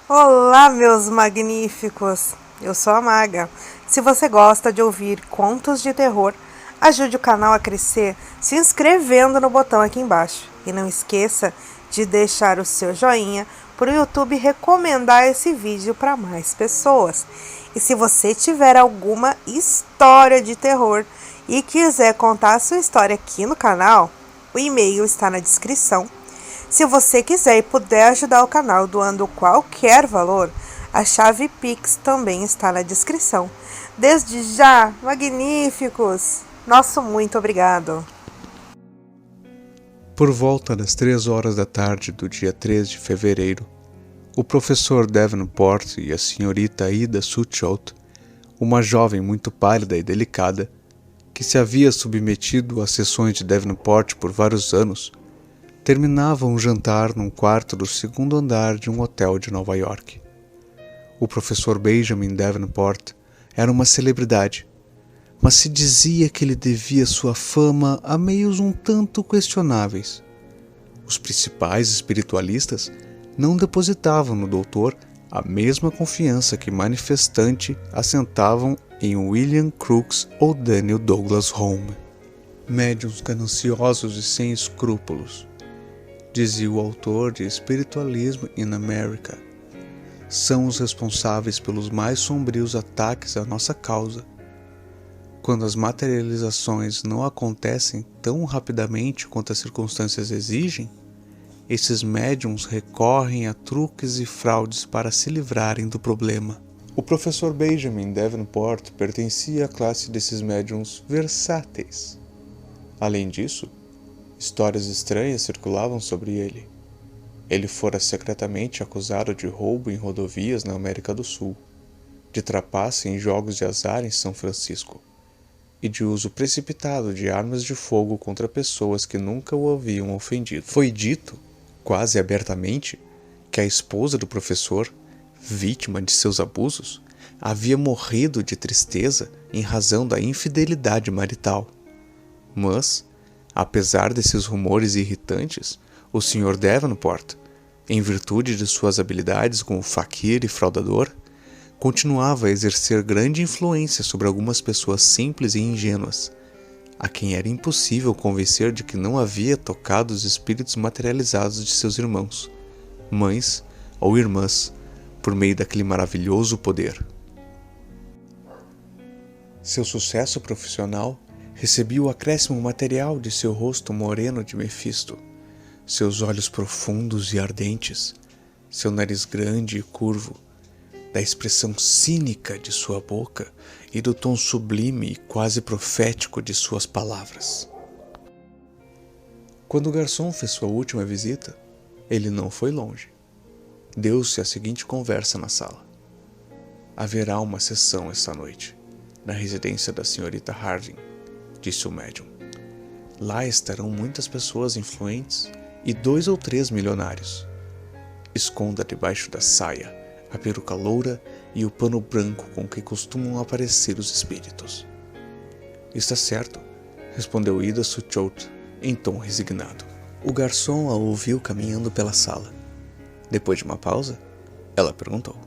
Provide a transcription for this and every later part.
Olá, meus magníficos! Eu sou a Maga. Se você gosta de ouvir contos de terror, ajude o canal a crescer se inscrevendo no botão aqui embaixo. E não esqueça de deixar o seu joinha para o YouTube recomendar esse vídeo para mais pessoas. E se você tiver alguma história de terror e quiser contar a sua história aqui no canal, o e-mail está na descrição. Se você quiser e puder ajudar o canal doando qualquer valor, a chave Pix também está na descrição. Desde já, magníficos! Nosso muito obrigado! Por volta das 3 horas da tarde do dia 3 de fevereiro, o professor Davenport e a senhorita Ida Sutcliffe, uma jovem muito pálida e delicada, que se havia submetido às sessões de Davenport por vários anos, terminavam um jantar num quarto do segundo andar de um hotel de Nova York. O professor Benjamin Davenport era uma celebridade, mas se dizia que ele devia sua fama a meios um tanto questionáveis. Os principais espiritualistas não depositavam no doutor a mesma confiança que manifestante assentavam em William Crookes ou Daniel Douglas Home. Médiuns gananciosos e sem escrúpulos, dizia o autor de Spiritualism in America, são os responsáveis pelos mais sombrios ataques à nossa causa. Quando as materializações não acontecem tão rapidamente quanto as circunstâncias exigem, esses médiums recorrem a truques e fraudes para se livrarem do problema. O professor Benjamin Davenport pertencia à classe desses médiums versáteis. Além disso, histórias estranhas circulavam sobre ele. Ele fora secretamente acusado de roubo em rodovias na América do Sul, de trapaça em jogos de azar em São Francisco, e de uso precipitado de armas de fogo contra pessoas que nunca o haviam ofendido. Foi dito, quase abertamente, que a esposa do professor, vítima de seus abusos, havia morrido de tristeza em razão da infidelidade marital. Mas, apesar desses rumores irritantes, o Sr. Davenport, em virtude de suas habilidades como faquir e fraudador, continuava a exercer grande influência sobre algumas pessoas simples e ingênuas, a quem era impossível convencer de que não havia tocado os espíritos materializados de seus irmãos, mães ou irmãs, por meio daquele maravilhoso poder. Seu sucesso profissional recebia o acréscimo material de seu rosto moreno de Mefisto, seus olhos profundos e ardentes, seu nariz grande e curvo, da expressão cínica de sua boca e do tom sublime e quase profético de suas palavras. Quando o garçom fez sua última visita, ele não foi longe. Deu-se a seguinte conversa na sala: haverá uma sessão esta noite, na residência da senhorita Harding, disse o médium. Lá estarão muitas pessoas influentes e 2 ou 3 milionários. Esconda debaixo da saia a peruca loura e o pano branco com que costumam aparecer os espíritos. Está certo, respondeu Ida Sutcliffe em tom resignado. O garçom a ouviu caminhando pela sala. Depois de uma pausa, ela perguntou: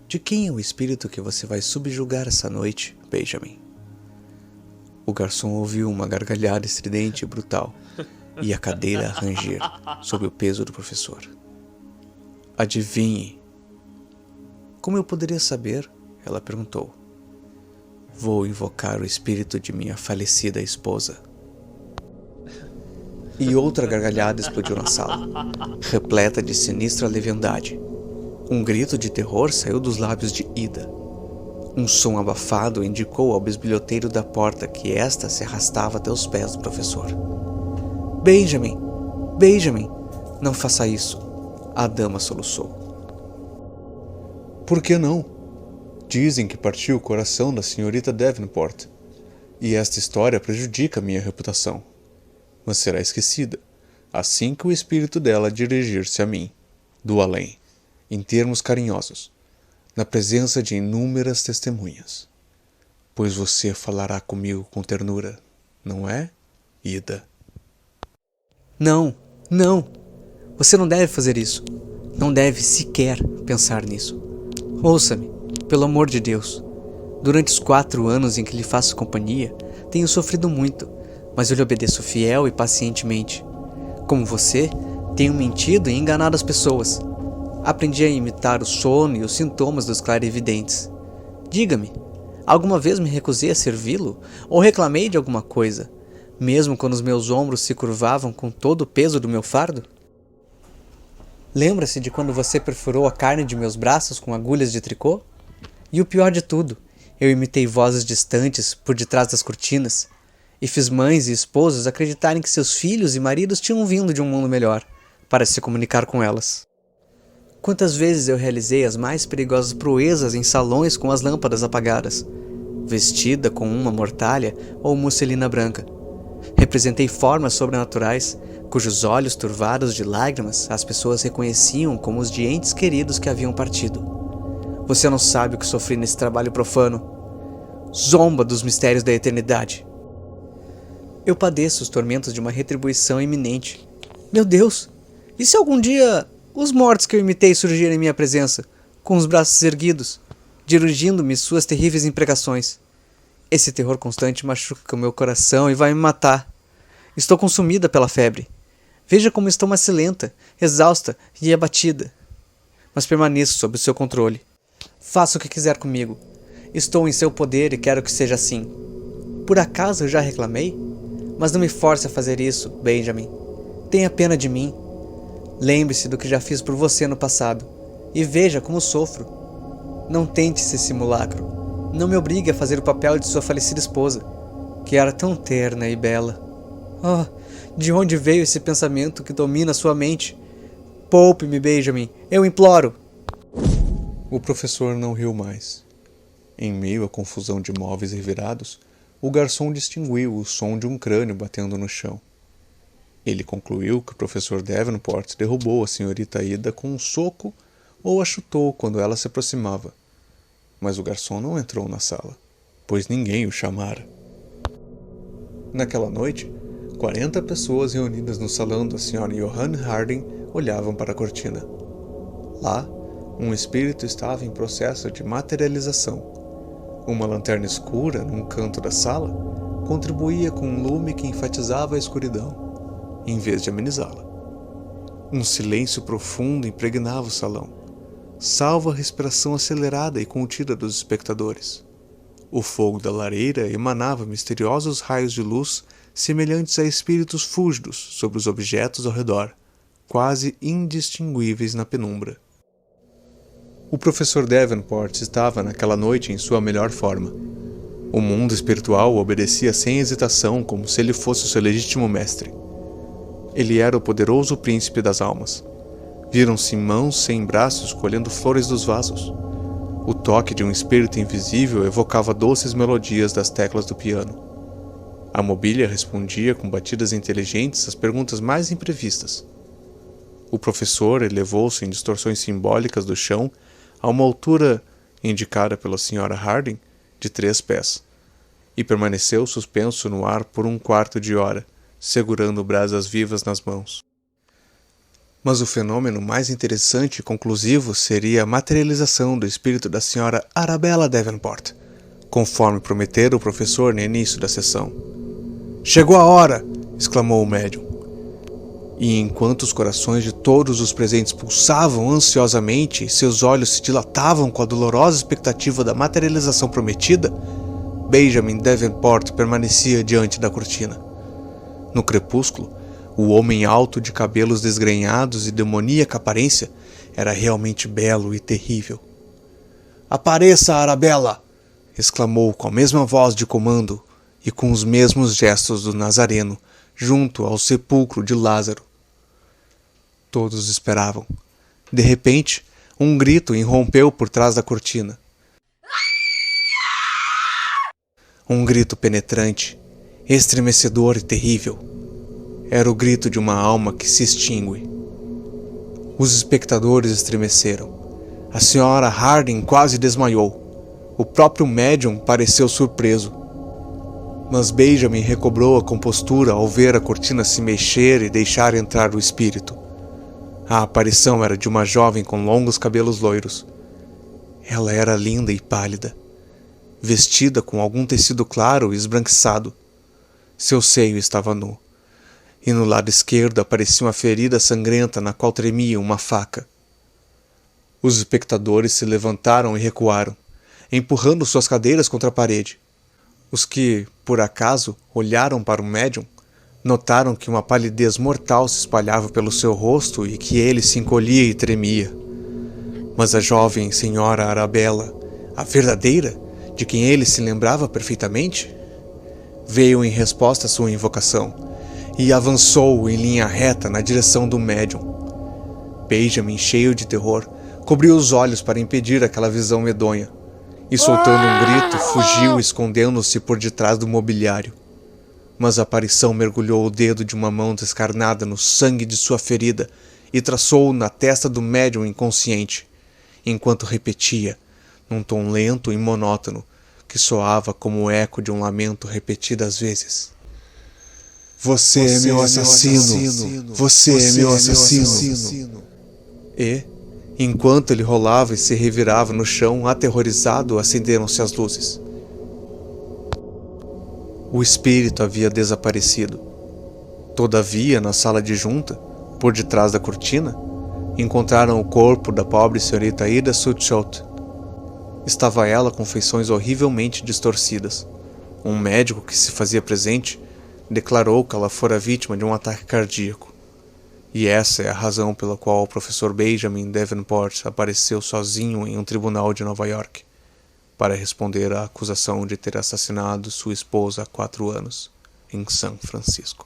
de quem é o espírito que você vai subjugar essa noite, Benjamin? O garçom ouviu uma gargalhada estridente e brutal e a cadeira a ranger sob o peso do professor. Adivinhe. Como eu poderia saber? Ela perguntou. Vou invocar o espírito de minha falecida esposa. E outra gargalhada explodiu na sala, repleta de sinistra leviandade. Um grito de terror saiu dos lábios de Ida. Um som abafado indicou ao bisbilhoteiro da porta que esta se arrastava até os pés do professor. Benjamin! Benjamin! Não faça isso! A dama soluçou. Por que não? Dizem que partiu o coração da senhorita Davenport, e esta história prejudica minha reputação. Mas será esquecida, assim que o espírito dela dirigir-se a mim, do além, em termos carinhosos, na presença de inúmeras testemunhas. Pois você falará comigo com ternura, não é, Ida? Não, não! Você não deve fazer isso. Não deve sequer pensar nisso. Ouça-me, pelo amor de Deus. Durante os 4 anos em que lhe faço companhia, tenho sofrido muito, mas eu lhe obedeço fiel e pacientemente. Como você, tenho mentido e enganado as pessoas. Aprendi a imitar o sono e os sintomas dos clarividentes. Diga-me, alguma vez me recusei a servi-lo ou reclamei de alguma coisa, mesmo quando os meus ombros se curvavam com todo o peso do meu fardo? Lembra-se de quando você perfurou a carne de meus braços com agulhas de tricô? E o pior de tudo, eu imitei vozes distantes por detrás das cortinas e fiz mães e esposos acreditarem que seus filhos e maridos tinham vindo de um mundo melhor para se comunicar com elas. Quantas vezes eu realizei as mais perigosas proezas em salões com as lâmpadas apagadas, vestida com uma mortalha ou musselina branca. Representei formas sobrenaturais, cujos olhos turvados de lágrimas as pessoas reconheciam como os de entes queridos que haviam partido. Você não sabe o que sofri nesse trabalho profano. Zomba dos mistérios da eternidade. Eu padeço os tormentos de uma retribuição iminente. Meu Deus! E se algum dia os mortos que eu imitei surgirem em minha presença, com os braços erguidos, dirigindo-me suas terríveis imprecações? Esse terror constante machuca o meu coração e vai me matar. Estou consumida pela febre. Veja como estou macilenta, exausta e abatida. Mas permaneço sob o seu controle. Faça o que quiser comigo. Estou em seu poder e quero que seja assim. Por acaso eu já reclamei? Mas não me force a fazer isso, Benjamin. Tenha pena de mim. Lembre-se do que já fiz por você no passado e veja como sofro. Não tente esse simulacro. Não me obrigue a fazer o papel de sua falecida esposa, que era tão terna e bela. Oh, de onde veio esse pensamento que domina sua mente? Poupe-me, Benjamin, eu imploro. O professor não riu mais. Em meio à confusão de móveis revirados, o garçom distinguiu o som de um crânio batendo no chão. Ele concluiu que o professor Davenport derrubou a senhorita Ida com um soco ou a chutou quando ela se aproximava. Mas o garçom não entrou na sala, pois ninguém o chamara. Naquela noite, 40 pessoas reunidas no salão da Sra. Johanna Harding olhavam para a cortina. Lá, um espírito estava em processo de materialização. Uma lanterna escura, num canto da sala, contribuía com um lume que enfatizava a escuridão, em vez de amenizá-la. Um silêncio profundo impregnava o salão, salvo a respiração acelerada e contida dos espectadores. O fogo da lareira emanava misteriosos raios de luz semelhantes a espíritos fúlgidos sobre os objetos ao redor, quase indistinguíveis na penumbra. O professor Davenport estava naquela noite em sua melhor forma. O mundo espiritual obedecia sem hesitação, como se ele fosse o seu legítimo mestre. Ele era o poderoso príncipe das almas. Viram-se mãos sem braços colhendo flores dos vasos. O toque de um espírito invisível evocava doces melodias das teclas do piano. A mobília respondia com batidas inteligentes às perguntas mais imprevistas. O professor elevou-se em distorções simbólicas do chão a uma altura, indicada pela Sra. Harding, de 3 pés, e permaneceu suspenso no ar por 1/4 de hora, segurando brasas vivas nas mãos. Mas o fenômeno mais interessante e conclusivo seria a materialização do espírito da Sra. Arabella Davenport, conforme prometera o professor no início da sessão. "Chegou a hora!" exclamou o médium. E enquanto os corações de todos os presentes pulsavam ansiosamente e seus olhos se dilatavam com a dolorosa expectativa da materialização prometida, Benjamin Davenport permanecia diante da cortina. No crepúsculo, o homem alto de cabelos desgrenhados e demoníaca aparência era realmente belo e terrível. "Apareça, Arabella!" exclamou com a mesma voz de comando e com os mesmos gestos do Nazareno junto ao sepulcro de Lázaro. Todos esperavam. De repente, um grito irrompeu por trás da cortina. Um grito penetrante, estremecedor e terrível. Era o grito de uma alma que se extingue. Os espectadores estremeceram. A Sra. Harding quase desmaiou. O próprio médium pareceu surpreso. Mas Benjamin recobrou a compostura ao ver a cortina se mexer e deixar entrar o espírito. A aparição era de uma jovem com longos cabelos loiros. Ela era linda e pálida, vestida com algum tecido claro e esbranquiçado. Seu seio estava nu, e no lado esquerdo aparecia uma ferida sangrenta na qual tremia uma faca. Os espectadores se levantaram e recuaram, empurrando suas cadeiras contra a parede. Os que, por acaso, olharam para o médium, notaram que uma palidez mortal se espalhava pelo seu rosto e que ele se encolhia e tremia. Mas a jovem senhora Arabella, a verdadeira, de quem ele se lembrava perfeitamente, veio em resposta à sua invocação e avançou em linha reta na direção do médium. Benjamin, cheio de terror, cobriu os olhos para impedir aquela visão medonha e, soltando um grito, fugiu escondendo-se por detrás do mobiliário. Mas a aparição mergulhou o dedo de uma mão descarnada no sangue de sua ferida e traçou-o na testa do médium inconsciente, enquanto repetia, num tom lento e monótono, que soava como o eco de um lamento repetidas vezes: "Você é meu assassino! Você é meu assassino!" E, enquanto ele rolava e se revirava no chão, aterrorizado, acenderam-se as luzes. O espírito havia desaparecido. Todavia, na sala de junta, por detrás da cortina, encontraram o corpo da pobre senhorita Ida Sutshout. Estava ela com feições horrivelmente distorcidas. Um médico que se fazia presente declarou que ela fora vítima de um ataque cardíaco. E essa é a razão pela qual o professor Benjamin Davenport apareceu sozinho em um tribunal de Nova York, para responder à acusação de ter assassinado sua esposa há 4 anos, em São Francisco.